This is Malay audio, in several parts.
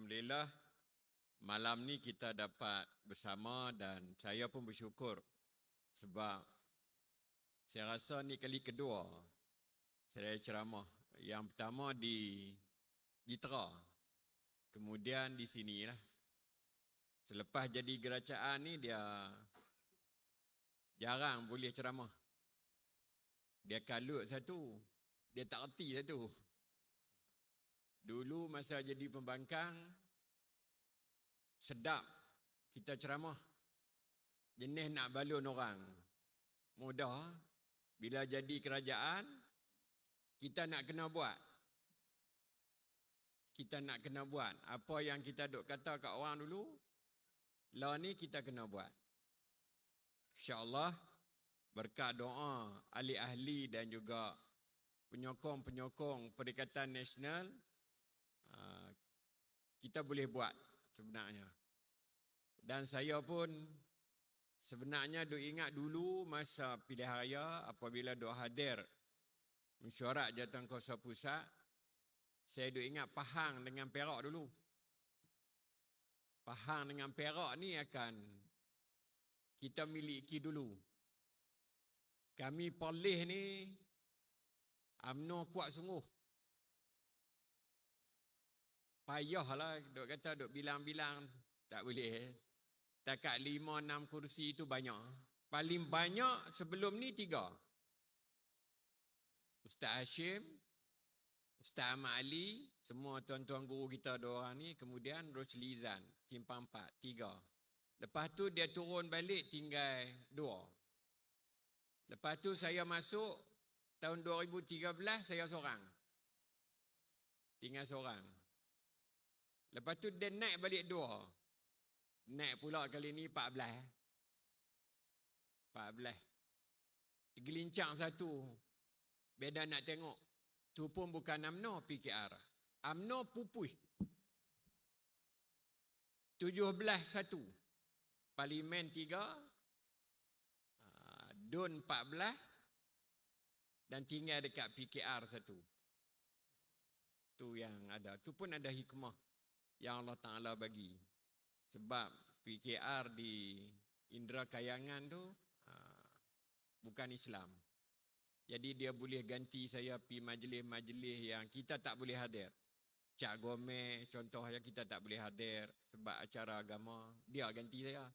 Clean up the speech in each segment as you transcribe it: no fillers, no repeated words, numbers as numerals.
Alhamdulillah, malam ni kita dapat bersama dan saya pun bersyukur sebab saya rasa ni kali kedua saya ceramah. Yang pertama di Jitra, kemudian di sini lah. Selepas jadi geracaan ni dia jarang boleh ceramah. Dia kalut satu, dia tak erti satu. Dulu masa jadi pembangkang, sedap kita ceramah. Jenis nak balun orang. Mudah. Bila jadi kerajaan, kita nak kena buat. Kita nak kena buat. Apa yang kita duk kata kat orang dulu, lah ni kita kena buat. InsyaAllah, berkat doa ahli-ahli dan juga penyokong-penyokong Perikatan Nasional, kita boleh buat sebenarnya. Dan saya pun sebenarnya duk ingat dulu masa pilihan raya apabila duk hadir mesyuarat Jawatankuasa Pusat, saya duk ingat Pahang dengan Perak dulu. Pahang dengan Perak ni akan kita miliki dulu. Kami Perlis ni UMNO kuat sungguh. Payahlah duk kata duk bilang-bilang tak boleh. Takat 5-6 kursi itu banyak. Paling banyak sebelum ni 3. Ustaz Hashim, Ustaz Ahmad Ali, semua tuan-tuan guru kita 2 orang ni, kemudian Rosli Zan, Simpang 4, 3. Lepas tu dia turun balik tinggal 2. Lepas tu saya masuk tahun 2013 saya seorang. Tinggal seorang. Lepas tu dia naik balik 2. Naik pula kali ni 14. 14. Tergelincang satu. Beda nak tengok. Tu pun bukan UMNO PKR. UMNO pupui. 17-1. Parlimen 3. DUN 14. Dan tinggal dekat PKR 1. Tu yang ada. Tu pun ada hikmah yang Allah Ta'ala bagi. Sebab PKR di Indra Kayangan tu bukan Islam. Jadi dia boleh ganti saya pergi majlis-majlis yang kita tak boleh hadir. Cak Gomez contohnya kita tak boleh hadir sebab acara agama. Dia ganti saya.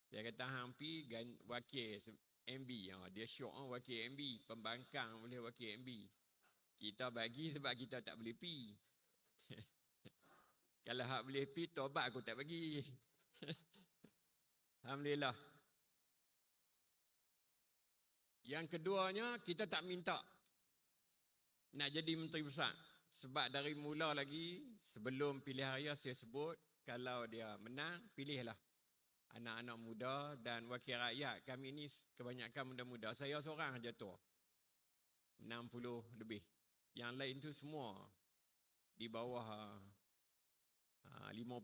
Saya kata hang pergi wakil MB. Dia syok wakil MB. Pembangkang boleh wakil MB. Kita bagi sebab kita tak boleh pergi. Kalau hak boleh pergi, tobat aku tak bagi. Alhamdulillah. Yang keduanya, kita tak minta nak jadi Menteri Besar. Sebab dari mula lagi, sebelum pilihan raya saya sebut, kalau dia menang, pilihlah anak-anak muda dan wakil rakyat. Kami ini kebanyakan muda-muda. Saya seorang saja tua. 60 lebih. Yang lain tu semua di bawah 50.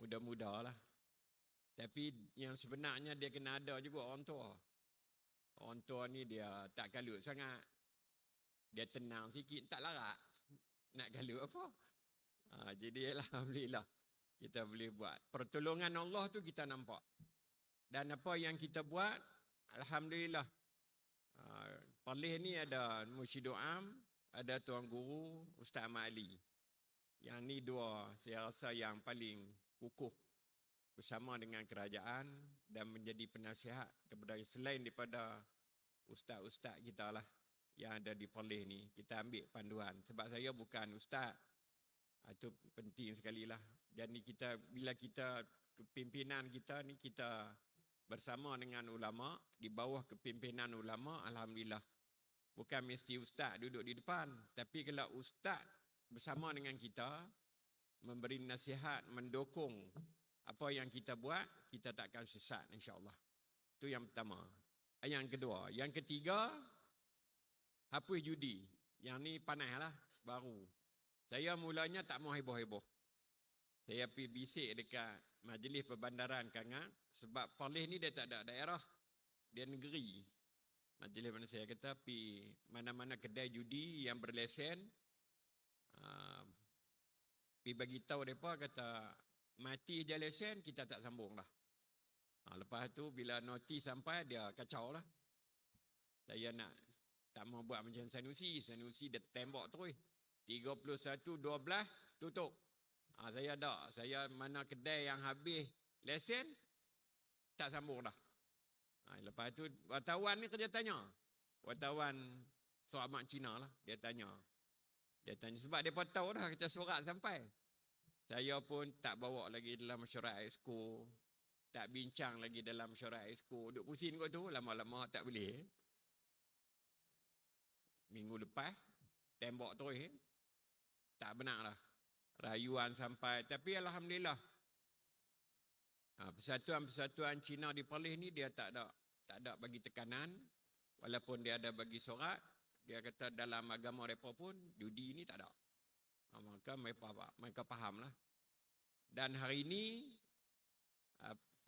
Muda-muda lah. Tapi yang sebenarnya dia kena ada juga orang tua. Orang tua ni dia tak kalut sangat. Dia tenang sikit, tak larat. Nak kalut apa? Jadi alhamdulillah kita boleh buat. Pertolongan Allah tu kita nampak. Dan apa yang kita buat, alhamdulillah. Perlis ni ada Mursyidul Am, ada Tuan Guru, Ustaz Ahmad Ali. Yang ni 2 saya rasa yang paling kukuh bersama dengan kerajaan dan menjadi penasihat kepada selain daripada ustaz-ustaz kita lah yang ada di Perlis ni. Kita ambil panduan sebab saya bukan ustaz. Itu penting sekali lah. Jadi kita bila kita kepimpinan kita ni kita bersama dengan ulama, di bawah kepimpinan ulama, alhamdulillah. Bukan mesti ustaz duduk di depan, tapi kalau ustaz bersama dengan kita memberi nasihat, mendukung apa yang kita buat, kita takkan sesat insya-Allah. Itu yang pertama. Yang kedua, yang ketiga, hapus judi. Yang ni panaslah baru. Saya mulanya tak mau heboh-heboh. Saya pergi bisik dekat Majlis Perbandaran Kangang sebab Perlis ni dia tak ada daerah, dia negeri. Majlis mana saya kata pergi mana-mana kedai judi yang berlesen, bagi tahu mereka kata mati je lesen, kita tak sambung lah. Lepas tu bila notis sampai dia kacau lah. Saya tak mau buat macam Sanusi dia tembak terus. 31.12 tutup. Saya tak. Saya mana kedai yang habis lesen, tak sambung dah. Lepas tu wartawan ni kerja tanya. Wartawan seorang Cina lah. Dia tanya sebab dia pun tahu dah kita surat sampai. Saya pun tak bawa lagi dalam mesyuarat exco. Tak bincang lagi dalam mesyuarat exco. Duk pusing kot tu. Lama-lama tak boleh. Minggu lepas tembak terus. Tak benar lah. Rayuan sampai. Tapi Alhamdulillah. Persatuan-persatuan Cina di Perlis ni dia tak ada bagi tekanan. Walaupun dia ada bagi surat. Dia kata dalam agama mereka pun judi ni tak ada. Maka mereka faham lah. Dan hari ini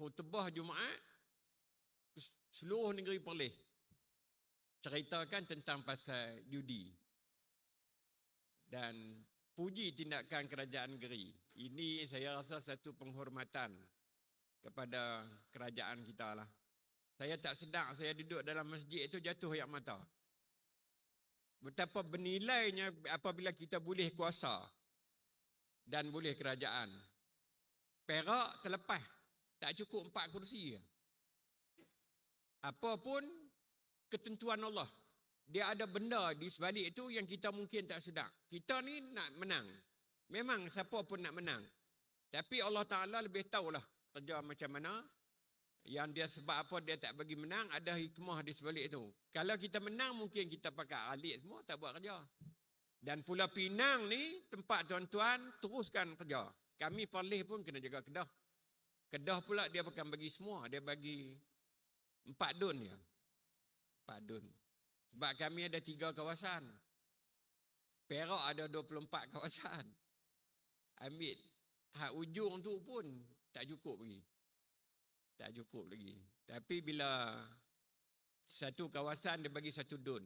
khutbah Jumaat seluruh negeri Perlis ceritakan tentang pasal judi. Dan puji tindakan kerajaan negeri. Ini saya rasa satu penghormatan kepada kerajaan kita lah. Saya tak sedar, saya duduk dalam masjid itu jatuh air mata. Betapa bernilainya apabila kita boleh kuasa dan boleh kerajaan. Perak terlepas, tak cukup 4 kursi. Apapun ketentuan Allah, dia ada benda di sebalik itu yang kita mungkin tak sedar. Kita ni nak menang. Memang siapa pun nak menang. Tapi Allah Ta'ala lebih tahulah kerja macam mana. Yang dia sebab apa dia tak bagi menang, ada hikmah di sebalik itu. Kalau kita menang mungkin kita pakai alik semua, tak buat kerja. Dan Pulau Pinang ni tempat tuan-tuan teruskan kerja. Kami Perlis pun kena jaga Kedah. Kedah pula dia bukan bagi semua, dia bagi 4 dun je. 4 dun. Sebab kami ada 3 kawasan. Perak ada 24 kawasan. Ambil hak ujung tu pun tak cukup lagi. Tak cukup lagi. Tapi bila satu kawasan dia bagi 1 dun.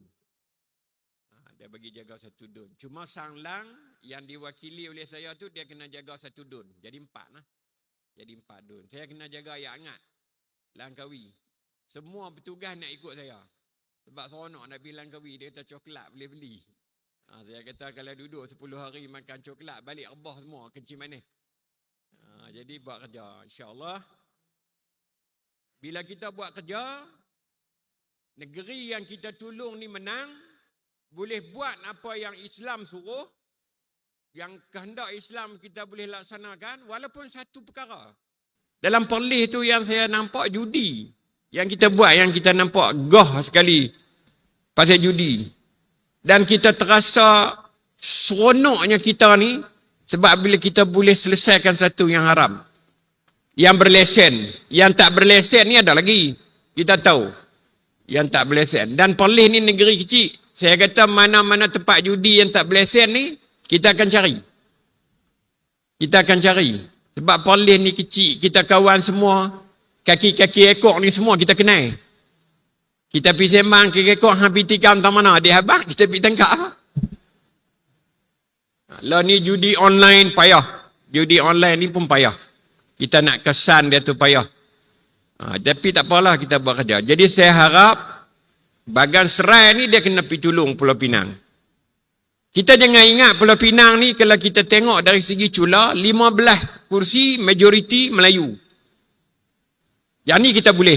Dia bagi jaga 1 dun. Cuma Sanglang yang diwakili oleh saya tu dia kena jaga 1 dun. Jadi 4 lah. Jadi 4 dun. Saya kena jaga Ayak Angat, Langkawi. Semua petugas nak ikut saya. Sebab seronok nak pergi Langkawi, dia kata coklat boleh beli. Saya kata kalau duduk 10 hari makan coklat, balik rebah semua, kencing manis. Jadi buat kerja. InsyaAllah. Bila kita buat kerja, negeri yang kita tolong ni menang, boleh buat apa yang Islam suruh, yang kehendak Islam kita boleh laksanakan, walaupun satu perkara. Dalam Perlis tu yang saya nampak judi. Yang kita buat, yang kita nampak gah sekali pasal judi. Dan kita terasa seronoknya kita ni, sebab bila kita boleh selesaikan satu yang haram. Yang berlesen. Yang tak berlesen ni ada lagi. Kita tahu. Yang tak berlesen. Dan Perlis ni negeri kecil. Saya kata mana-mana tempat judi yang tak berlesen ni, kita akan cari. Kita akan cari. Sebab Perlis ni kecil. Kita kawan semua. Kaki-kaki ekor ni semua kita kenal. Kita pergi sembang kaki ekor, pergi tikam tak mana. Dia habang, kita pergi tangkap. Lah ni judi online payah. Judi online ni pun payah. Kita nak kesan dia tu payah. Tapi tak apalah kita buat kerja. Jadi saya harap Bagan Serai ni dia kena pergi tolong Pulau Pinang. Kita jangan ingat Pulau Pinang ni kalau kita tengok dari segi cula 15 kursi majoriti Melayu. Yang ni kita boleh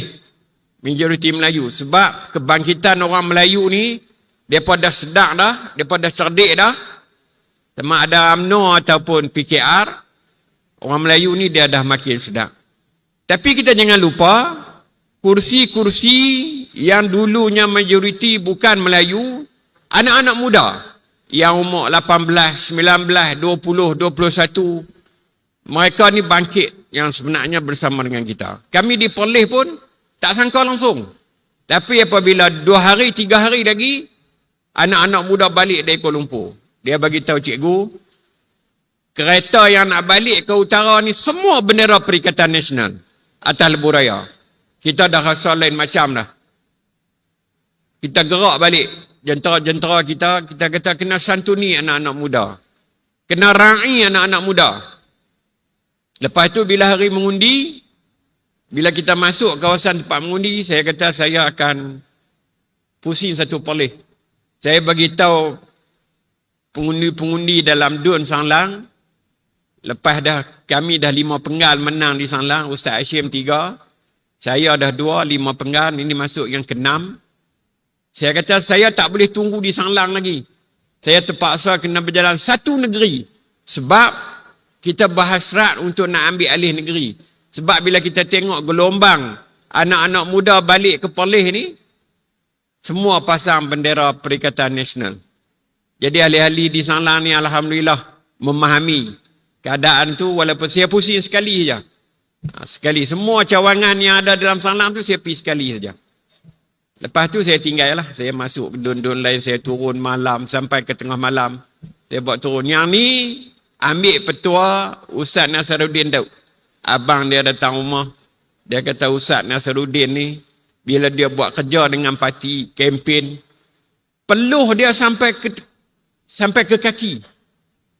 majoriti Melayu sebab kebangkitan orang Melayu ni depa dah sedar dah, depa dah cerdik dah. Sama ada UMNO ataupun PKR. Orang Melayu ni dia dah makin sedap. Tapi kita jangan lupa, kursi-kursi yang dulunya majoriti bukan Melayu, anak-anak muda yang umur 18, 19, 20, 21, mereka ni bangkit yang sebenarnya bersama dengan kita. Kami di Perlis pun tak sangka langsung. Tapi apabila 2 hari, 3 hari lagi, anak-anak muda balik dari Kuala Lumpur. Dia bagi tahu cikgu, kereta yang nak balik ke utara ni semua bendera Perikatan Nasional atas lebuh raya. Kita dah rasa lain macam dah. Kita gerak balik. Jentera-jentera kita kata kena santuni anak-anak muda. Kena ra'i anak-anak muda. Lepas tu bila hari mengundi, bila kita masuk kawasan tempat mengundi, saya kata saya akan pusing satu polis. Saya bagi tahu pengundi-pengundi dalam Dun Sanglang, lepas dah kami dah 5 penggal menang di Sanglang, Ustaz Hashim 3, saya dah 2, 5 penggal, ini masuk yang ke-6. Saya kata saya tak boleh tunggu di Sanglang lagi. Saya terpaksa kena berjalan satu negeri. Sebab kita berhasrat untuk nak ambil alih negeri. Sebab bila kita tengok gelombang anak-anak muda balik ke Perlis ni, semua pasang bendera Perikatan Nasional. Jadi ahli-ahli di Sanglang ni alhamdulillah memahami keadaan tu, walaupun saya pusing sekali saja. Sekali. Semua cawangan yang ada dalam Sanglang tu saya pergi sekali saja. Lepas tu saya tinggal lah. Saya masuk ke dun-dun lain, saya turun malam sampai ke tengah malam. Saya buat turun. Yang ni ambil petua Ustaz Nasaruddin Daud. Abang dia datang rumah. Dia kata Ustaz Nasaruddin ni, bila dia buat kerja dengan parti, kempen, peluh dia sampai ke kaki.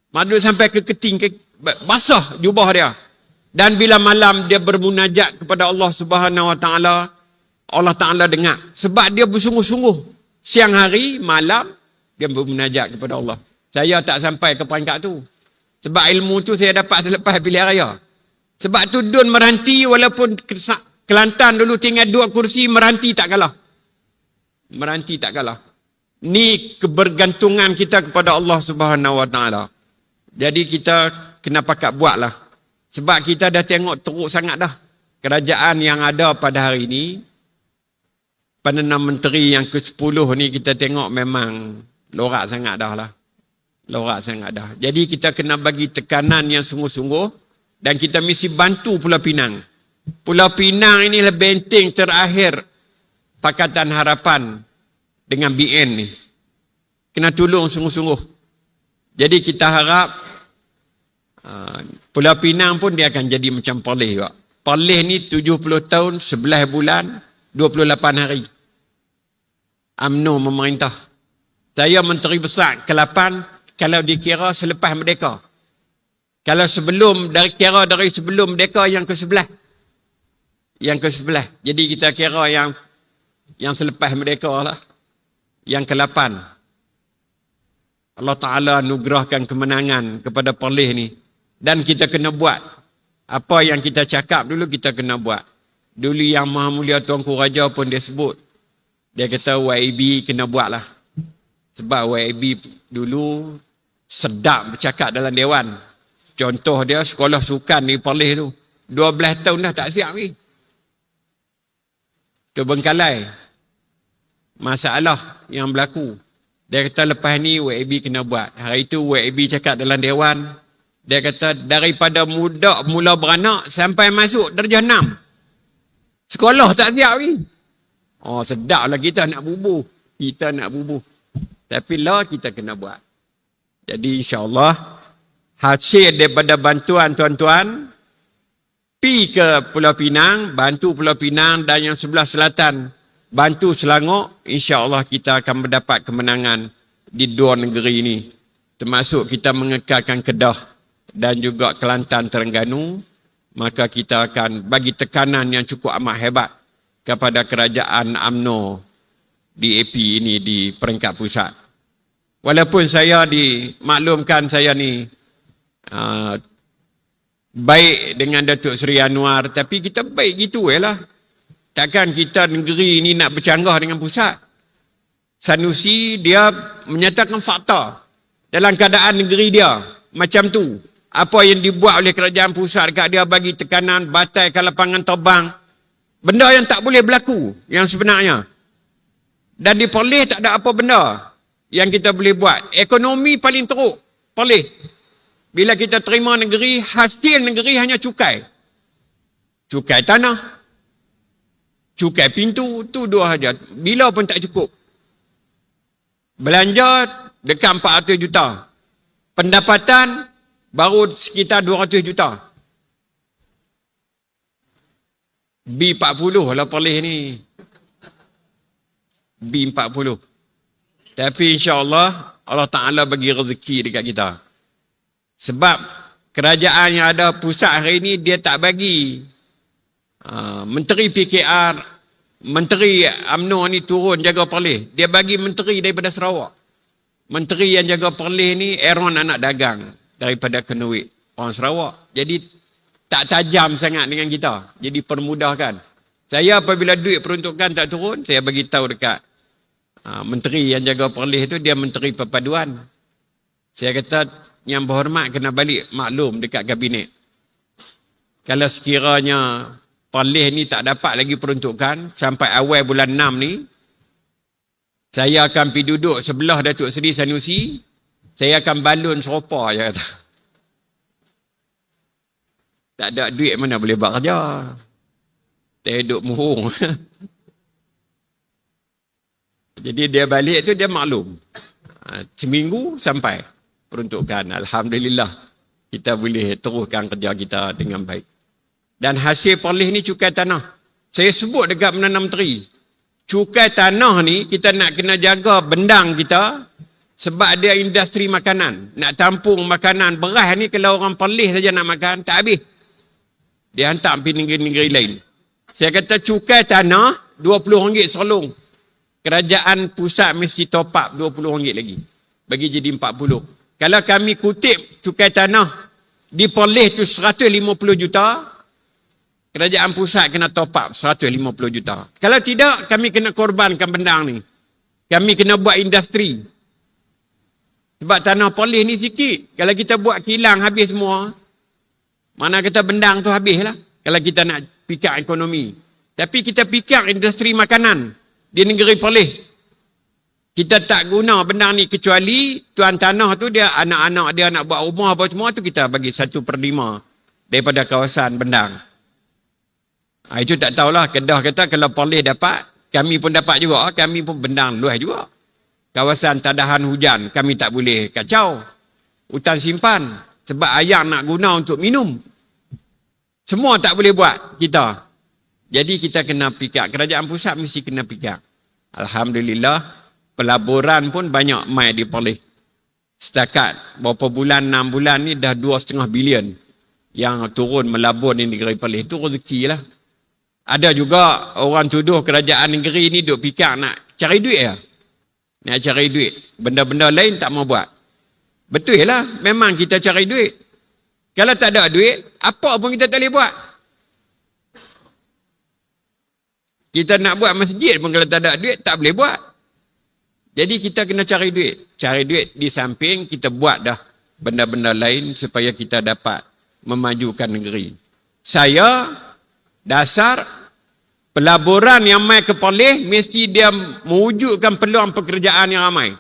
Maksud sampai ke keting, basah jubah dia. Dan bila malam dia bermunajat kepada Allah Subhanahu Wa Taala, Allah Ta'ala dengar. Sebab dia bersungguh-sungguh. Siang hari, malam, dia bermunajat kepada Allah. Saya tak sampai ke peringkat tu. Sebab ilmu tu saya dapat selepas pilihan raya. Sebab tu Dun meranti, walaupun Kelantan dulu tinggal 2 kursi, meranti tak kalah. Meranti tak kalah. Ni kebergantungan kita kepada Allah Subhanahu Wa Ta'ala. Jadi kita kena pakat buat lah. Sebab kita dah tengok teruk sangat dah. Kerajaan yang ada pada hari ini, Perdana Menteri yang ke-10 ni kita tengok memang lorak sangat dah lah. Lorak sangat dah. Jadi kita kena bagi tekanan yang sungguh-sungguh dan kita mesti bantu Pulau Pinang. Pulau Pinang inilah benteng terakhir Pakatan Harapan dengan BN ni. Kena tolong sungguh-sungguh. Jadi kita harap Pulau Pinang pun dia akan jadi macam Perlis juga. Perlis ni 70 tahun, 11 bulan, 28 hari. UMNO memerintah. Saya Menteri Besar ke-8 kalau dikira selepas merdeka. Kalau sebelum, kira dari sebelum merdeka yang ke-11. Yang ke-11. Jadi kita kira yang selepas merdeka lah. Yang ke-8. Allah Ta'ala anugerahkan kemenangan kepada Perlis ni. Dan kita kena buat. Apa yang kita cakap dulu kita kena buat. Dulu yang Maha Mulia Tuanku Raja pun dia sebut. Dia kata YAB kena buat lah. Sebab YAB dulu sedap bercakap dalam dewan. Contoh dia sekolah sukan di Perlis tu. 12 tahun dah tak siap ni. Terbengkalai. Masalah yang berlaku. Dia kata lepas ni YAB kena buat. Hari tu YAB cakap dalam dewan. Dia kata daripada mula beranak sampai masuk darjah 6. Sekolah tak siap ni. Oh sedap lah kita nak bubuh. Kita nak bubuh. Tapi lah kita kena buat. Jadi insyaAllah hasil daripada bantuan tuan-tuan pi ke Pulau Pinang, bantu Pulau Pinang dan yang sebelah selatan bantu Selangor, insyaAllah kita akan mendapat kemenangan di 2 negeri ini. Termasuk kita mengekalkan Kedah dan juga Kelantan Terengganu, maka kita akan bagi tekanan yang cukup amat hebat kepada kerajaan UMNO di AP ini di peringkat pusat. Walaupun saya dimaklumkan saya ni baik dengan Datuk Seri Anwar, tapi kita baik gitu lah. Takkan kita negeri ini nak bercanggah dengan pusat. Sanusi dia menyatakan fakta dalam keadaan negeri dia macam tu. Apa yang dibuat oleh kerajaan pusat dekat dia bagi tekanan, bataikan lapangan terbang. Benda yang tak boleh berlaku yang sebenarnya. Dan di Perlis tak ada apa benda yang kita boleh buat. Ekonomi paling teruk Perlis. Bila kita terima negeri, hasil negeri hanya cukai. Cukai tanah, cukai pintu, tu 2 saja. Bila pun tak cukup. Belanja dekat 400 juta. Pendapatan baru sekitar 200 juta. B40 lah Perlis ni. B40. Tapi insyaAllah Allah Ta'ala bagi rezeki dekat kita. Sebab kerajaan yang ada pusat hari ini dia tak bagi Menteri PKR, Menteri UMNO ni turun jaga Perlis. Dia bagi menteri daripada Sarawak. Menteri yang jaga Perlis ni Aaron anak dagang daripada Kenuit, orang Sarawak. Jadi tak tajam sangat dengan kita. Jadi permudahkan. Saya apabila duit peruntukan tak turun, saya bagi tahu dekat menteri yang jaga Perlis tu, dia menteri perpaduan. Saya kata yang berhormat kena balik maklum dekat kabinet. Kalau sekiranya Perlis ni tak dapat lagi peruntukan sampai awal bulan 6 ni, saya akan pergi duduk sebelah Datuk Seri Sanusi, saya akan balun serupa je kata. Tak ada duit mana boleh buat kerja. Saya duduk muhung. Jadi dia balik tu dia maklum. Seminggu sampai peruntukan. Alhamdulillah kita boleh teruskan kerja kita dengan baik. Dan hasil Perlis ni cukai tanah. Saya sebut dekat Perdana Menteri. Cukai tanah ni kita nak kena jaga bendang kita sebab dia industri makanan. Nak tampung makanan beras ni kalau orang Perlis saja nak makan tak habis. Dia hantar pergi negeri-negeri lain. Saya kata cukai tanah RM20 serlung. Kerajaan pusat mesti top up RM20 lagi. Bagi jadi 40. Kalau kami kutip cukai tanah di Perlis tu 150 juta, kerajaan pusat kena top up 150 juta. Kalau tidak, kami kena korbankan bendang ni. Kami kena buat industri. Sebab tanah Perlis ni sikit. Kalau kita buat kilang habis semua, mana kata bendang tu habis lah. Kalau kita nak pikir ekonomi. Tapi kita fikir industri makanan di negeri Perlis. Kita tak guna benda ni kecuali tuan tanah tu dia anak-anak dia nak buat rumah apa semua tu kita bagi 1/5 daripada kawasan bendang. Itu tak tahulah. Kedah kata kalau Perlis dapat, kami pun dapat juga. Kami pun bendang luas juga. Kawasan tadahan hujan kami tak boleh kacau. Hutan simpan. Sebab air nak guna untuk minum. Semua tak boleh buat kita. Jadi kita kena fikir. Kerajaan pusat mesti kena fikir. Alhamdulillah, pelaburan pun banyak mai di Perlis. Setakat berapa bulan, 6 bulan ni dah 2,5 bilion yang turun melabur di negeri Perlis. Itu rezeki lah. Ada juga orang tuduh kerajaan negeri ni duk fikir nak cari duit ya. Nak cari duit. Benda-benda lain tak mau buat. Betul lah. Memang kita cari duit. Kalau tak ada duit, apa pun kita tak boleh buat. Kita nak buat masjid pun kalau tak ada duit, tak boleh buat. Jadi kita kena cari duit. Cari duit di samping kita buat dah benda-benda lain supaya kita dapat memajukan negeri. Saya dasar pelaburan yang mai ke Perlis mesti dia mewujudkan peluang pekerjaan yang ramai.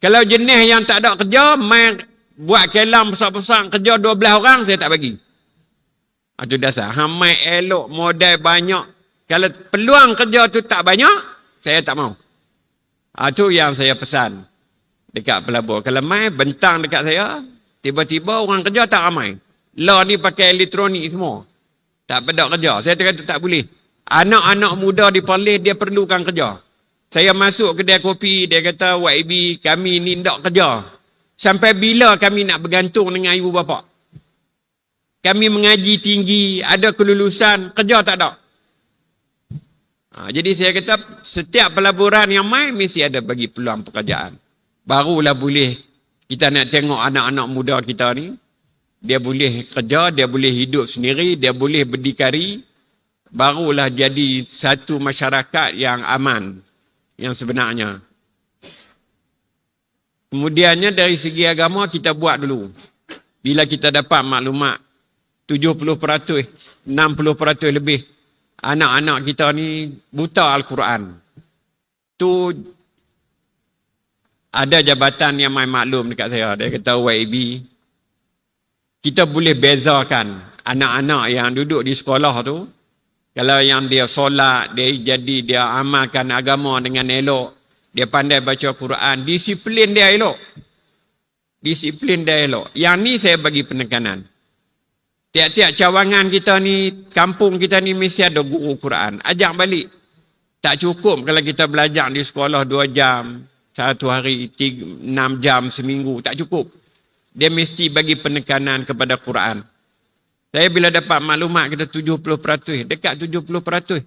Kalau jenis yang tak ada kerja, mai buat kelam besar-besar kerja 12 orang, saya tak bagi. Itu dasar. Mai elok, modal banyak. Kalau peluang kerja tu tak banyak, saya tak mau. Itu yang saya pesan dekat pelabur. Kalau mai bentang dekat saya, tiba-tiba orang kerja tak ramai. Law ni pakai elektronik semua. Tak pada kerja. Saya kata tak boleh. Anak-anak muda di Perlis dia perlukan kerja. Saya masuk kedai kopi, dia kata YB kami ni tak kerja. Sampai bila kami nak bergantung dengan ibu bapa? Kami mengaji tinggi, ada kelulusan, kerja tak ada. Jadi saya kata setiap pelaburan yang main mesti ada bagi peluang pekerjaan. Barulah boleh kita nak tengok anak-anak muda kita ni. Dia boleh kerja, dia boleh hidup sendiri, dia boleh berdikari. Barulah jadi satu masyarakat yang aman, yang sebenarnya. Kemudiannya dari segi agama kita buat dulu. Bila kita dapat maklumat 70%, 60% lebih anak-anak kita ni buta Al-Quran. Tu ada jabatan yang main maklum dekat saya. Dia kata YB, kita boleh bezakan anak-anak yang duduk di sekolah tu. Kalau yang dia solat, dia amalkan agama dengan elok, dia pandai baca Quran, disiplin dia elok. Disiplin dia elok. Yang ni saya bagi penekanan. Tiap-tiap cawangan kita ni, kampung kita ni mesti ada guru Quran. Ajak balik. Tak cukup kalau kita belajar di sekolah 2 jam, 1 hari, 6 jam seminggu. Tak cukup. dia mesti bagi penekanan kepada Quran. Saya bila dapat maklumat kata 70%, dekat 70%.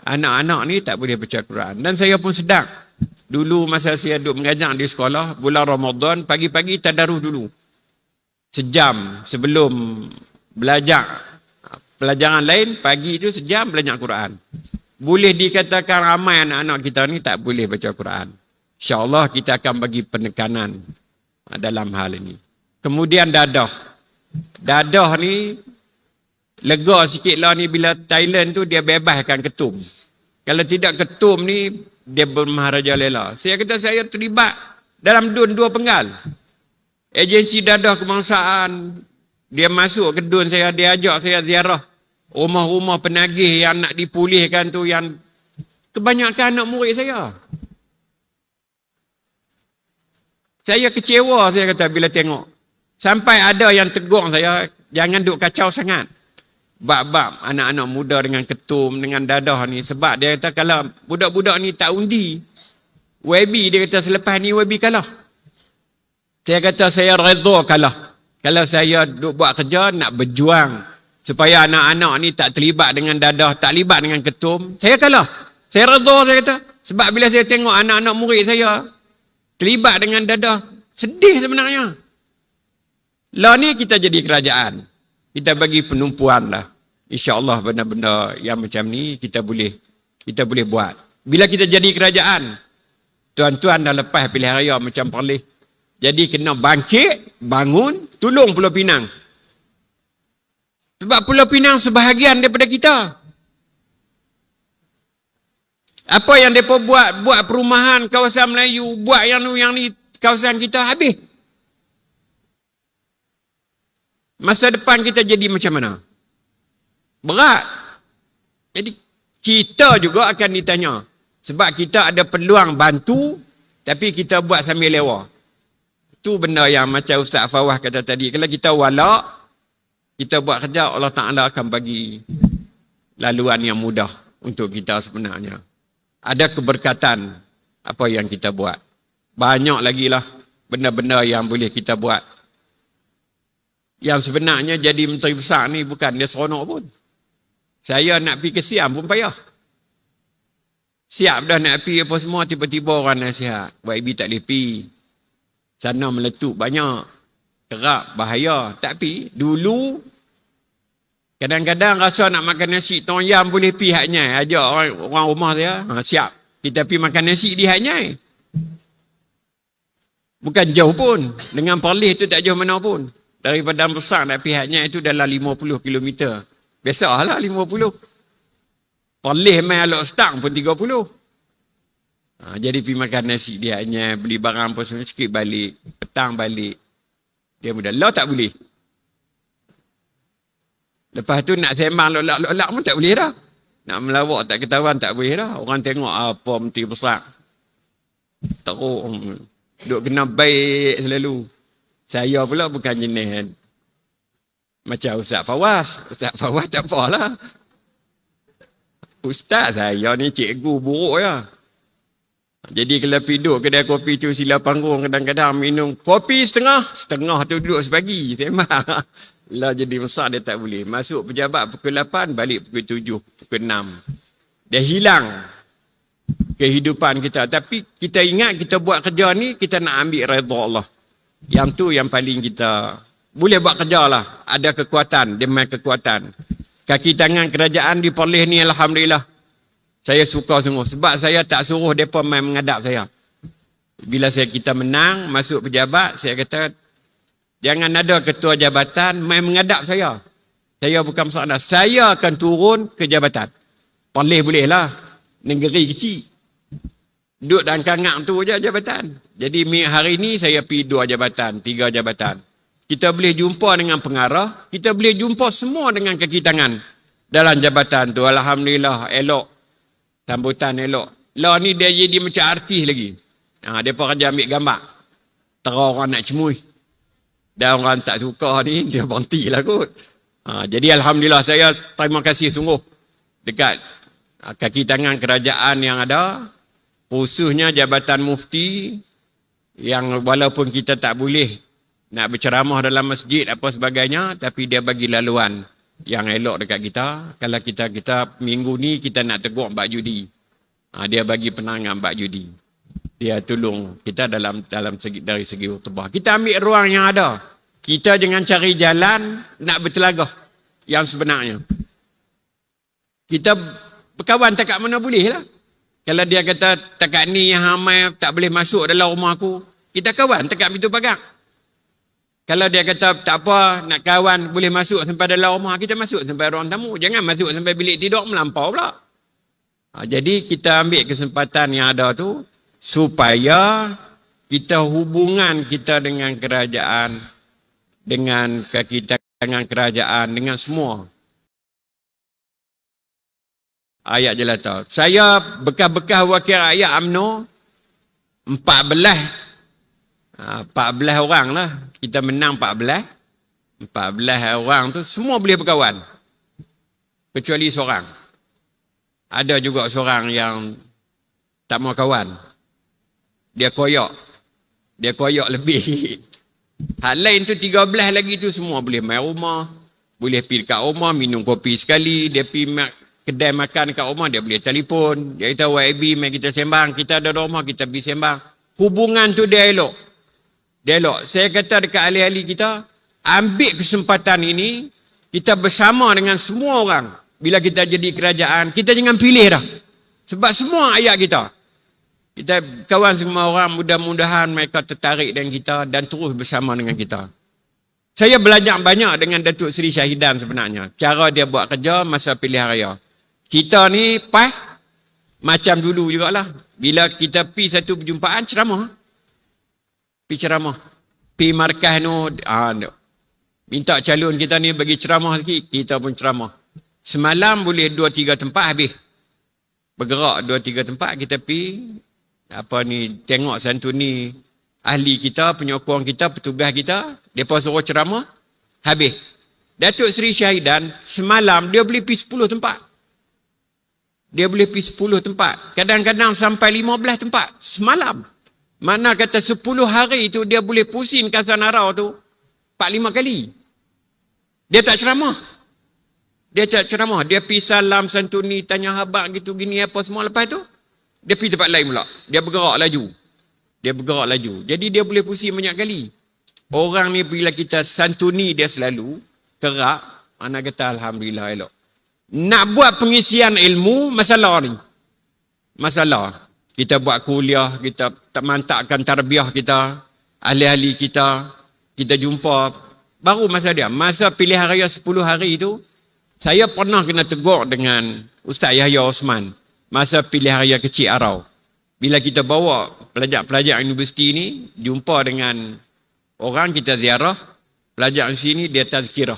Anak-anak ni tak boleh baca Quran. Dan saya pun sedar. Dulu masa saya duduk mengajar di sekolah, bulan Ramadan, pagi-pagi tadarus dulu. Sejam sebelum belajar pelajaran lain, pagi itu sejam belajar Quran. Boleh dikatakan ramai anak-anak kita ni tak boleh baca Quran. InsyaAllah kita akan bagi penekanan dalam hal ini. Kemudian dadah. Dadah ni lega sikit lah ni bila Thailand tu dia bebaskan ketum. Kalau tidak ketum ni dia bermaharajalela. Saya kata saya terlibat dalam dun 2 penggal. Agensi dadah kebangsaan dia masuk ke dun saya, dia ajak saya ziarah rumah-rumah penagih yang nak dipulihkan tu, yang kebanyakan anak murid saya. Saya kecewa, saya kata bila tengok. Sampai ada yang tegur saya, jangan duk kacau sangat. Bab-bab anak-anak muda dengan ketum, dengan dadah ni. Sebab dia kata kalau budak-budak ni tak undi, YB dia kata selepas ni YB kalah. Saya kata saya redha kalah. Kalau saya duk buat kerja nak berjuang supaya anak-anak ni tak terlibat dengan dadah, tak terlibat dengan ketum, saya kalah. Saya redha, saya kata. Sebab bila saya tengok anak-anak murid saya terlibat dengan dadah, sedih sebenarnya. Lah ni kita jadi kerajaan. Kita bagi penumpuan lah. InsyaAllah benda-benda yang macam ni kita boleh buat. Bila kita jadi kerajaan, tuan-tuan dah lepas pilihan raya macam Perlis. Jadi kena bangkit, bangun, tolong Pulau Pinang. Sebab Pulau Pinang sebahagian daripada kita. Apa yang mereka buat perumahan kawasan Melayu, buat yang ni kawasan kita habis. Masa depan kita jadi macam mana? Berat. Jadi kita juga akan ditanya. Sebab kita ada peluang bantu, tapi kita buat sambil lewa. Itu benda yang macam Ustaz Fawaz kata tadi. Kalau kita walak, kita buat kerja, Allah Ta'ala akan bagi laluan yang mudah untuk kita sebenarnya. Ada keberkatan apa yang kita buat. Banyak lagi lah benda-benda yang boleh kita buat. Yang sebenarnya jadi menteri besar ni bukan dia seronok pun. Saya nak pergi ke Siam pun payah. Siap dah nak pergi apa semua, tiba-tiba orang nasihat. YB tak boleh pergi. Sana meletup banyak. Kerap, bahaya. Tapi dulu, kadang-kadang rasa nak makan nasi Tong Yam boleh pergi Hat Nyai. Ajak orang rumah saya, siap. Kita pergi makan nasi di Hat Nyai. Bukan jauh pun. Dengan Perlis tu tak jauh mana pun. Daripada Besar nak pergi Hat Nyai tu dalam 50 km. Biasalah 50. Perlis main Alok Stang pun 30. Jadi pergi makan nasi dia hanya beli barang apa semua, sikit balik, petang balik. Dia mudah. Lah tak boleh. Lepas tu nak sembang lolak-lolak pun tak boleh dah. Nak melawak tak ketahuan tak boleh dah. Orang tengok apa menteri besar. Teruk. Duk kena baik selalu. Saya pula bukan jenis macam Ustaz Fawaz. Ustaz Fawaz tak apalah. Ustaz saya ni cikgu buruk ya. Jadi kalau pergi duduk kedai kopi tu sila panggung, kadang-kadang minum kopi setengah tu duduk sebagi. Sembang. Lah jadi besar dia tak boleh. Masuk pejabat pukul 8, balik pukul 7, pukul 6. Dia hilang kehidupan kita. Tapi kita ingat kita buat kerja ni, kita nak ambil redha Allah. Yang tu yang paling kita boleh buat kerja lah. Ada kekuatan, dia main kekuatan. Kaki tangan kerajaan di Perlis ni alhamdulillah. Saya suka sungguh. Sebab saya tak suruh mereka main menghadap saya. Bila kita menang, masuk pejabat, saya kata, jangan ada ketua jabatan main menghadap saya. Saya bukan masalah. Saya akan turun ke jabatan. Perlis boleh lah. Negeri kecil. Duduk dalam kangak tu je jabatan. Jadi hari ni saya pergi 2 jabatan, 3 jabatan. Kita boleh jumpa dengan pengarah. Kita boleh jumpa semua dengan kaki tangan. Dalam jabatan tu. Alhamdulillah, elok. Sambutan elok. Lah ni dia jadi macam artis lagi. Mereka kerja ambil gambar. Terang orang nak cemui. Dan orang tak suka ni, dia berhenti lah kot. Jadi Alhamdulillah, saya terima kasih sungguh. Dekat kaki tangan kerajaan yang ada. Khususnya Jabatan Mufti. Yang walaupun kita tak boleh nak berceramah dalam masjid apa sebagainya, tapi dia bagi laluan yang elok dekat kita. Kalau kita minggu ni kita nak tegur bab judi, dia bagi penangan bab judi. Dia tolong kita dalam segi, dari segi khutbah. Kita ambil ruang yang ada. Kita jangan cari jalan nak bertelagah yang sebenarnya. Kita berkawan tak kat mana boleh lah. Kalau dia kata takat ni yang hamai tak boleh masuk dalam rumah aku, kita kawan tak kat pintu pagar. Kalau dia kata tak apa, nak kawan boleh masuk sampai dalam rumah, kita masuk sampai ruang tamu. Jangan masuk sampai bilik tidur melampau pula. Jadi kita ambil kesempatan yang ada tu supaya kita hubungan kita dengan kerajaan, dengan kita dengan kerajaan, dengan semua. Ayat jelata. Saya bekas-bekas wakil rakyat UMNO 14 orang lah. Kita menang 14 orang tu semua boleh berkawan. Kecuali seorang. Ada juga seorang yang tak mau kawan. Dia koyak lebih. Hal lain tu 13 lagi tu semua boleh main rumah. Boleh pergi dekat rumah, minum kopi sekali. Dia pergi kedai makan dekat rumah, dia boleh telefon. Dia kata YB, mari kita sembang. Kita ada rumah, kita pergi sembang. Hubungan tu dia elok. Saya kata dekat ahli-ahli kita, ambil kesempatan ini, kita bersama dengan semua orang. Bila kita jadi kerajaan, kita jangan pilih dah. Sebab semua ayat kita. Kita kawan semua orang, mudah-mudahan mereka tertarik dengan kita dan terus bersama dengan kita. Saya belajar banyak dengan Datuk Seri Syahidan sebenarnya. Cara dia buat kerja masa pilihan raya. Kita ni macam dulu jugalah. Bila kita pergi satu perjumpaan, ceramah. Pergi markas tu, minta calon kita ni bagi ceramah sikit, kita pun ceramah. Semalam boleh 2-3 tempat habis. Bergerak 2-3 tempat, kita pergi tengok santuni ahli kita, penyokong kita, petugas kita, mereka suruh ceramah, habis. Datuk Seri Syahidan semalam dia boleh pergi 10 tempat. Kadang-kadang sampai 15 tempat semalam. Mana kata 10 hari tu dia boleh pusing Kasan Arau tu 4-5 kali. Dia tak ceramah. Dia pergi salam santuni, tanya habaq gitu gini apa semua. Lepas tu dia pergi tempat lain pula. Dia bergerak laju. Jadi dia boleh pusing banyak kali. Orang ni bila kita santuni dia selalu kerak, mana kata alhamdulillah elok. Nak buat pengisian ilmu masalah. Kita buat kuliah, kita mantapkan tarbiyah kita, ahli-ahli kita jumpa. Baru masa pilihan raya 10 hari itu, saya pernah kena tegur dengan Ustaz Yahya Osman. Masa pilihan raya kecil Arau. Bila kita bawa pelajar-pelajar universiti ni, jumpa dengan orang, kita ziarah, pelajar di sini, dia tazkirah.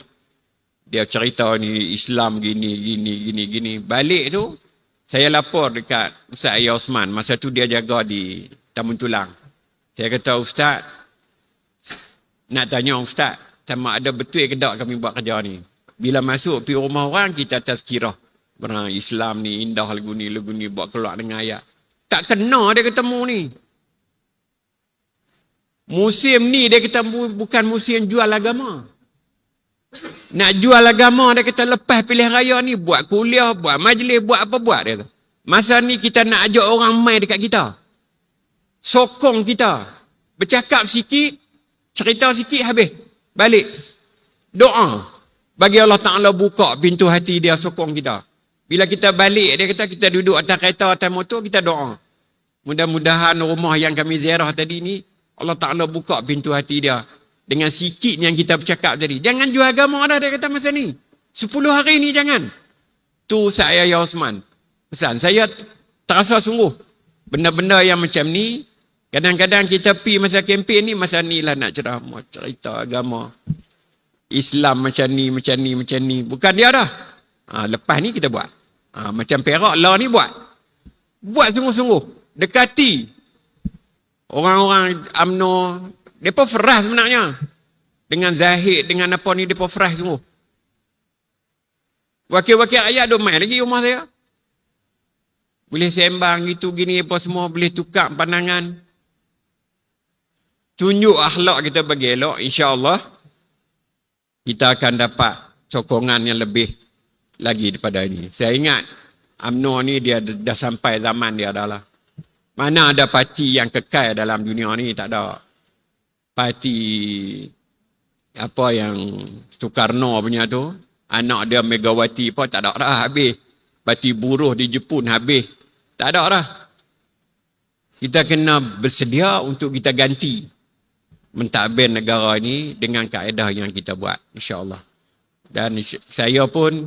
Dia cerita ni Islam gini. Balik tu, saya lapor dekat Ustaz Yahya Osman. Masa tu dia jaga di Tamun Tulang. Saya kata, Ustaz, nak tanya Ustaz, sama ada betul ke tak kami buat kerja ni? Bila masuk pergi rumah orang, kita tazkirah. Orang Islam ni indah lagu ni buat keluar dengan ayat. Tak kena dia ketemu ni. Musim ni dia kata bukan musim jual agama. Nak jual agama dia kata lepas pilihan raya ni buat kuliah, buat majlis, buat apa buat dia kata. Masa ni kita nak ajak orang mai dekat kita. Sokong kita. Bercakap sikit, cerita sikit habis. Balik. Doa. Bagi Allah Ta'ala buka pintu hati dia, sokong kita. Bila kita balik, dia kata kita duduk atas kereta, atas motor, kita doa. Mudah-mudahan rumah yang kami ziarah tadi ni, Allah Ta'ala buka pintu hati dia. Dengan sikit yang kita bercakap tadi. Jangan jual agama dah, dia kata masa ni. 10 hari ni jangan. Tu saya Yahya Osman. Pesan, saya terasa sungguh. Benda-benda yang macam ni, kadang-kadang kita pergi masa kempen ni, masa ni lah nak ceramah, cerita agama. Islam macam ni. Bukan dia dah. Lepas ni kita buat. Macam Perak lah ni buat. Buat sungguh-sungguh. Dekati. Orang-orang UMNO, mereka ferah sebenarnya. Dengan Zahid, dengan apa ni, mereka ferah sungguh. Wakil-wakil ayat duk main lagi rumah saya. Boleh sembang gitu gini apa semua, boleh tukar pandangan. tunjuk akhlak kita bagi elok, insya-Allah kita akan dapat sokongan yang lebih lagi daripada ini. Saya ingat UMNO ni dia dah sampai zaman dia dah lah. Mana ada parti yang kekal dalam dunia ni, tak ada. Parti apa yang Soekarno punya tu, anak dia Megawati pun tak ada dah habis. Parti buruh di Jepun habis. Tak ada dah. Kita kena bersedia untuk kita ganti mentadbir negara ni dengan kaedah yang kita buat, insya-Allah. Dan saya pun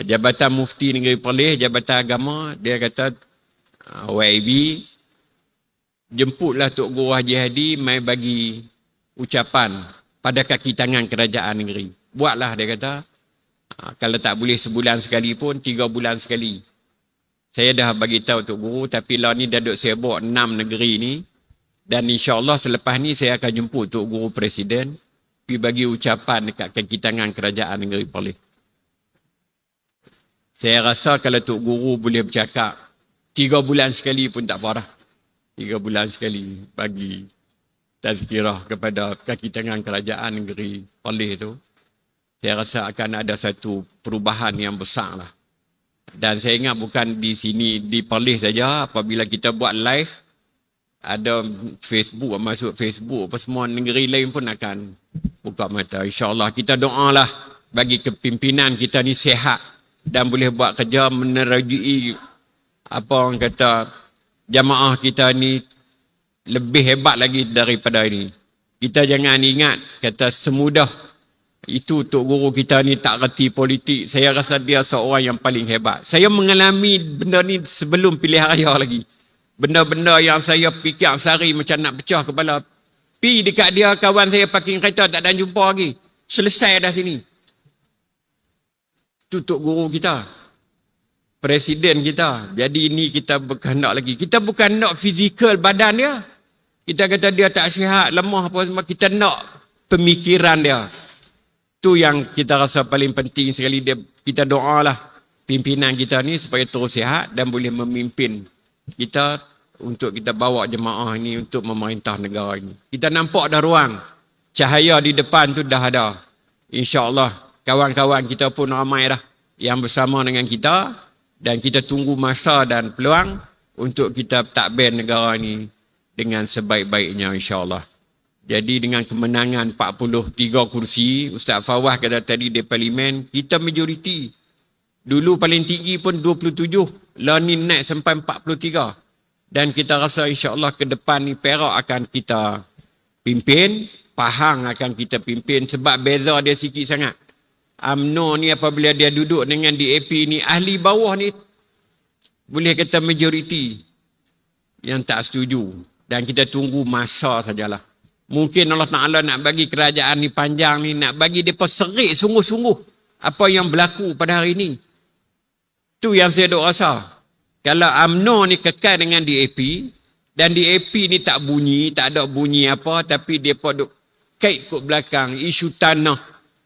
Jabatan Mufti Negeri Perlis, Jabatan Agama, dia kata YB jemputlah Tok Guru Haji Hadi mai bagi ucapan pada kaki tangan kerajaan negeri. Buatlah, dia kata. Kalau tak boleh sebulan sekali pun 3 bulan sekali. Saya dah bagi tahu Tok Guru, tapi lah ni dah duk sibuk 6 negeri ni. Dan insya-Allah selepas ni saya akan jemput Tok Guru Presiden pergi bagi ucapan dekat kaki tangan kerajaan negeri Perlis. Saya rasa kalau Tok Guru boleh bercakap 3 bulan sekali pun tak apa dah. 3 bulan sekali bagi tazkirah kepada kaki tangan kerajaan negeri Perlis tu. Saya rasa akan ada satu perubahan yang besar lah. Dan saya ingat bukan di sini, di Perlis saja, apabila kita buat live, ada Facebook, masuk Facebook, apa semua negeri lain pun akan buka mata. InsyaAllah kita doalah bagi kepimpinan kita ni sihat dan boleh buat kerja menerajui apa orang kata jamaah kita ni lebih hebat lagi daripada ini. Kita jangan ingat kata semudah itu Tok Guru kita ni tak reti politik. Saya rasa dia seorang yang paling hebat. Saya mengalami benda ni sebelum pilihan raya lagi. Benda-benda yang saya fikir sehari macam nak pecah kepala. Pi dekat dia, kawan saya parking kereta tak ada jumpa lagi. Selesai dah sini. Itu Tok Guru kita. Presiden kita. Jadi ini kita bukan nak lagi. Kita bukan nak fizikal badan dia. Kita kata dia tak sihat, lemah apa semua. Kita nak pemikiran dia. Itu yang kita rasa paling penting sekali. Kita doalah pimpinan kita ni supaya terus sihat dan boleh memimpin kita untuk kita bawa jemaah ini untuk memerintah negara ini. Kita nampak dah ruang. Cahaya di depan tu dah ada. InsyaAllah kawan-kawan kita pun ramai dah yang bersama dengan kita dan kita tunggu masa dan peluang untuk kita takbir negara ini dengan sebaik-baiknya insyaAllah. Jadi dengan kemenangan 43 kursi, Ustaz Fawaz kata tadi di parlimen, kita majoriti. Dulu paling tinggi pun 27. Lah ni naik sampai 43. Dan kita rasa insyaAllah ke depan ni Perak akan kita pimpin. Pahang akan kita pimpin. Sebab beza dia sikit sangat. UMNO ni apabila dia duduk dengan DAP ni, ahli bawah ni boleh kata majoriti yang tak setuju. Dan kita tunggu masa sajalah. Mungkin Allah Ta'ala nak bagi kerajaan ni panjang ni, nak bagi mereka serik sungguh-sungguh apa yang berlaku pada hari ni. Itu yang saya duk rasa. Kalau UMNO ni kekal dengan DAP, dan DAP ni tak bunyi, tak ada bunyi apa, tapi dia pun duk kait kot belakang, isu tanah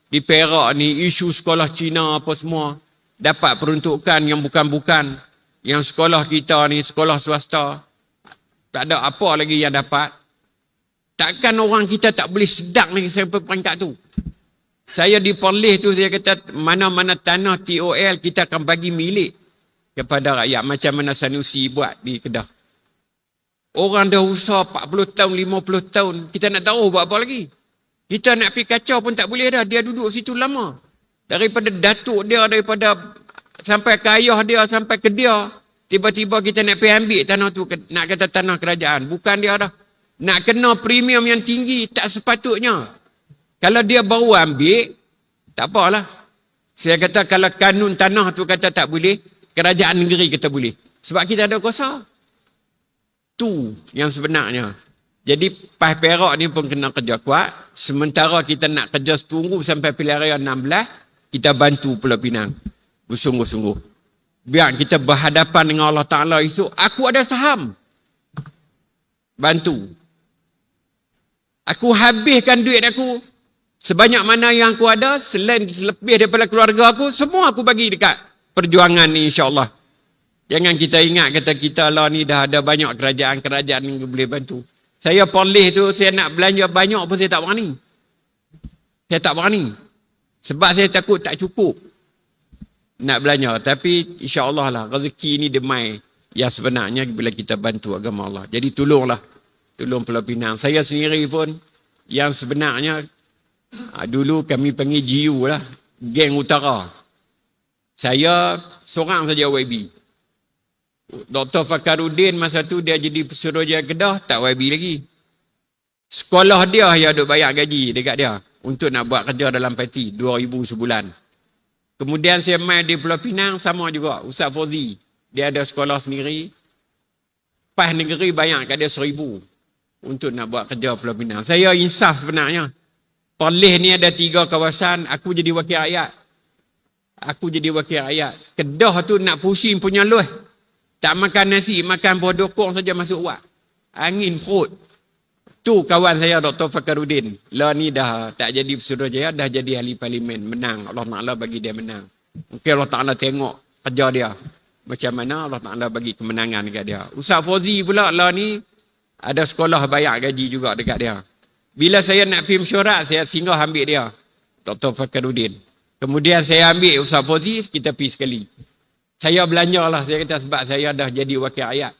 di Perak ni, isu sekolah Cina apa semua, dapat peruntukan yang bukan-bukan, yang sekolah kita ni, sekolah swasta, tak ada apa lagi yang dapat. Takkan orang kita tak boleh sedang lagi sampai peringkat tu. Saya di Perlis tu, saya kata mana-mana tanah TOL kita akan bagi milik kepada rakyat. Macam mana Sanusi buat di Kedah. Orang dah usaha 40 tahun, 50 tahun. Kita nak tahu buat apa lagi. Kita nak pergi kacau pun tak boleh dah. Dia duduk situ lama. Daripada datuk dia, daripada sampai ke ayah dia, sampai ke dia. Tiba-tiba kita nak pergi ambil tanah tu. Nak kata tanah kerajaan. Bukan dia dah. Nak kena premium yang tinggi. Tak sepatutnya. Kalau dia baru ambil, tak apalah. Saya kata kalau kanun tanah tu kata tak boleh, kerajaan negeri kata boleh. Sebab kita ada kuasa. Tu yang sebenarnya. Jadi PAS Perak ni pun kena kerja kuat. Sementara kita nak kerja setunggu sampai pilihan raya 16, kita bantu Pulau Pinang. Bersungguh-sungguh. Biar kita berhadapan dengan Allah Ta'ala esok. Aku ada saham. Bantu. Aku habiskan duit aku. Sebanyak mana yang aku ada, selain lebih daripada keluarga aku, semua aku bagi dekat perjuangan ni insyaAllah. Jangan kita ingat kata kita lah ni dah ada banyak kerajaan-kerajaan yang boleh bantu. Saya poleh tu, saya nak belanja banyak pun saya tak berani. Saya tak berani. Sebab saya takut tak cukup nak belanja. Tapi insya-Allah lah, rezeki ni demai yang sebenarnya bila kita bantu agama Allah. Jadi tolonglah. Tolong Pulau Pinang. Saya sendiri pun yang sebenarnya dulu kami panggil GU lah. Geng Utara. Saya seorang saja YB. Dr. Fakarudin masa tu dia jadi Pesuruhjaya Kedah, tak YB lagi. Sekolah dia yang duk bayar gaji dekat dia untuk nak buat kerja dalam parti, 2,000 sebulan. Kemudian saya main di Pulau Pinang, sama juga. Ustaz Fauzi, dia ada sekolah sendiri. PAS negeri bayar kat dia 1,000 untuk nak buat kerja Pulau Pinang. Saya insaf sebenarnya. Perlis ni ada 3 kawasan, aku jadi wakil rakyat. Aku jadi wakil rakyat. Kedah tu nak pusing punya luh. Tak makan nasi, makan buah dokong saja masuk wak. Angin perut. Tu kawan saya Dr. Fakarudin. Lah ni dah tak jadi Pesuruhjaya, dah jadi ahli parlimen. Menang. Allah Ta'ala bagi dia menang. Mungkin Allah Ta'ala tengok kerja dia. Macam mana Allah Ta'ala bagi kemenangan dekat dia. Ustaz Fauzi pula lah ni ada sekolah bayar gaji juga dekat dia. Bila saya nak pergi mesyuarat, saya singgah ambil dia. Dr. Fakarudin. Kemudian saya ambil Ustaz Fauzi, kita pergi sekali. Saya belanjalah, saya kata sebab saya dah jadi wakil rakyat.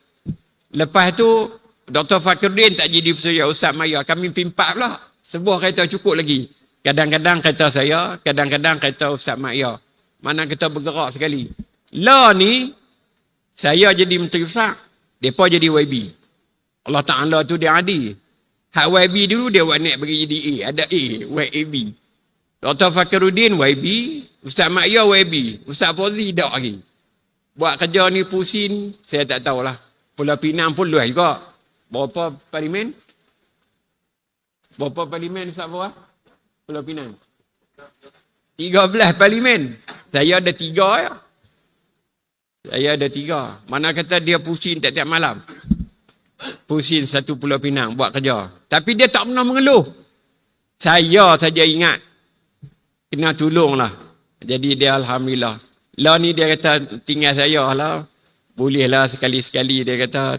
Lepas tu, Dr. Fakarudin tak jadi Pesuruhjaya, Ustaz Maya. Kami pimpak pula. Sebuah kereta cukup lagi. Kadang-kadang kereta saya, kadang-kadang kereta Ustaz Maya. Mana kita bergerak sekali. Lah ni, saya jadi Menteri Besar. Mereka jadi YB. Allah Ta'ala tu dia adil. Hak YB dulu dia buat naik bagi jadi A. Ada A, YB. Dr. Fakarudin YB, Ustaz Maya YB. Ustaz Fauzi tak lagi. Buat kerja ni pusing, saya tak tahulah. Pulau Pinang pun luas juga. Berapa parlimen? Berapa parlimen Ustaz Fauzi? Pulau Pinang. 13 parlimen. Saya ada 3 ya. Saya ada 3. Mana kata dia pusing tiap-tiap malam. Pusing satu Pulau Pinang buat kerja. Tapi dia tak pernah mengeluh. Saya saja ingat. Kena tolonglah. Jadi dia Alhamdulillah. Lah ni dia kata tinggal saya lah. Bolehlah sekali-sekali dia kata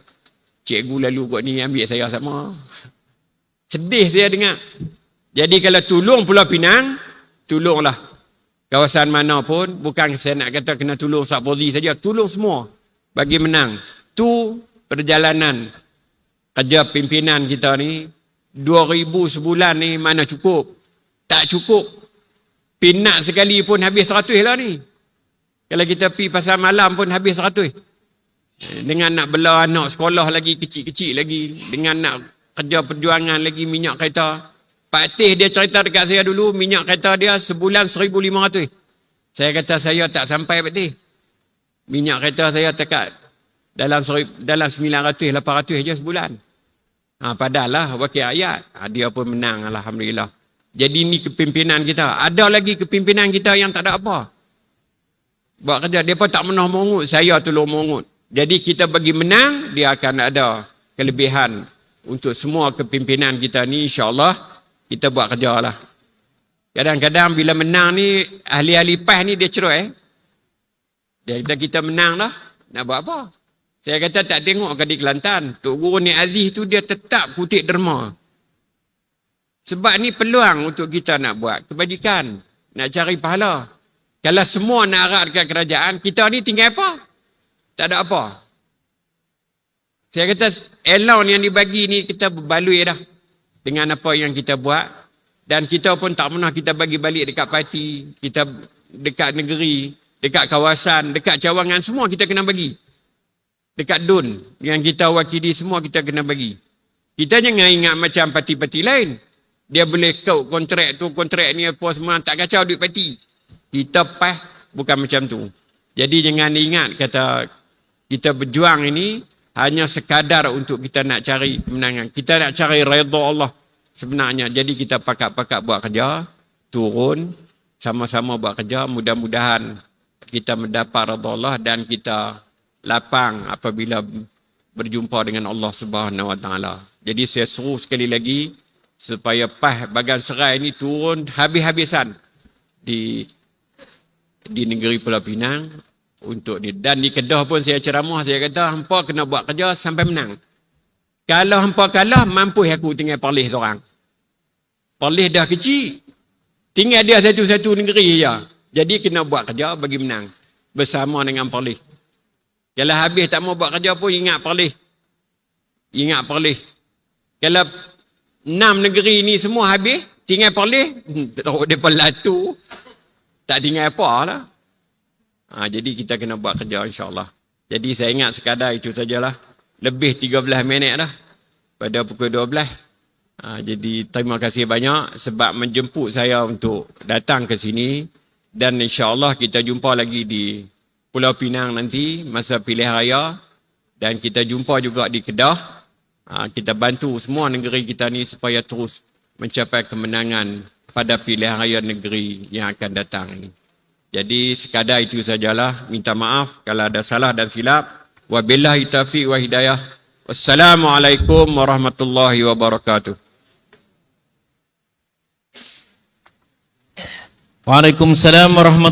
cikgu lalu kot ni ambil saya sama. Sedih saya dengar. Jadi kalau tolong Pulau Pinang, tolonglah. Kawasan mana pun, bukan saya nak kata kena tolong Ustaz Fauzi saja, tolong semua bagi menang. Tu perjalanan kerja pimpinan kita ni, 2,000 sebulan ni mana cukup? Tak cukup. Pinak sekali pun habis 100 lah ni. Kalau kita pergi pasar malam pun habis 100. Dengan nak bela anak sekolah lagi, kecil-kecil lagi. Dengan nak kerja perjuangan lagi, minyak kereta. Pak Teh dia cerita dekat saya dulu, minyak kereta dia sebulan 1,500. Saya kata saya tak sampai Pak Teh. Minyak kereta saya tekat dalam 900, 800 je sebulan. Padahal lah wakil rakyat. Dia pun menang Alhamdulillah. Jadi ni kepimpinan kita. Ada lagi kepimpinan kita yang tak ada apa. Buat kerja. Dia pun tak pernah mengut. Saya tolong mengut. Jadi kita bagi menang, dia akan ada kelebihan untuk semua kepimpinan kita ni. InsyaAllah kita buat kerja lah. Kadang-kadang bila menang ni, ahli-ahli PAS ni dia cerai. Dia kata kita menang lah. Nak buat apa? Saya kata tak tengok ke di Kelantan. Tok Guru Nik Aziz tu dia tetap kutip derma. Sebab ni peluang untuk kita nak buat kebajikan. Nak cari pahala. Kalau semua nak arah dekat kerajaan, kita ni tinggal apa? Tak ada apa. Saya kata allowance yang dibagi ni kita berbaloi dah. Dengan apa yang kita buat. Dan kita pun tak pernah kita bagi balik dekat parti. Kita dekat negeri. Dekat kawasan. Dekat cawangan. Semua kita kena bagi. Dekat DUN. Yang kita wakili semua kita kena bagi. Kita jangan ingat macam parti-parti lain. Dia boleh kau kontrak tu, kontrak ni apa semua. Tak kacau duit parti. Kita PAS bukan macam tu. Jadi jangan ingat kata kita berjuang ini hanya sekadar untuk kita nak cari kemenangan. Kita nak cari redha Allah sebenarnya. Jadi kita pakat-pakat buat kerja. Turun. Sama-sama buat kerja. Mudah-mudahan kita mendapat redha Allah. Dan kita lapang apabila berjumpa dengan Allah Subhanahu Wa Taala. Jadi saya seru sekali lagi. Supaya PAS Bagan Serai ini turun habis-habisan. Di negeri Pulau Pinang. Untuk ni. Dan di Kedah pun saya ceramah. Saya kata hampa kena buat kerja sampai menang. Kalau hampa kalah, mampu aku tinggal Perlis seorang. Perlis dah kecil. Tinggal dia satu-satu negeri je. Jadi kena buat kerja bagi menang. Bersama dengan Perlis. Kalau habis tak mau buat kerja pun ingat Perlis. Ingat Perlis. Kalau 6 negeri ni semua habis, tinggal Perlis, teruk depan latu. Tak tinggal apa lah. Jadi kita kena buat kerja insyaAllah. Jadi saya ingat sekadar itu sajalah. Lebih 13 minit dah pada pukul 12. Jadi terima kasih banyak sebab menjemput saya untuk datang ke sini. Dan insyaAllah kita jumpa lagi di Pulau Pinang nanti masa pilihan raya. Dan kita jumpa juga di Kedah. Kita bantu semua negeri kita ni supaya terus mencapai kemenangan pada pilihan raya negeri yang akan datang ini. Jadi sekadar itu sajalah. Minta maaf kalau ada salah dan silap. Wabillahi taufiq wa hidayah. Wassalamualaikum warahmatullahi wabarakatuh. Waalaikumsalam warahmatullahi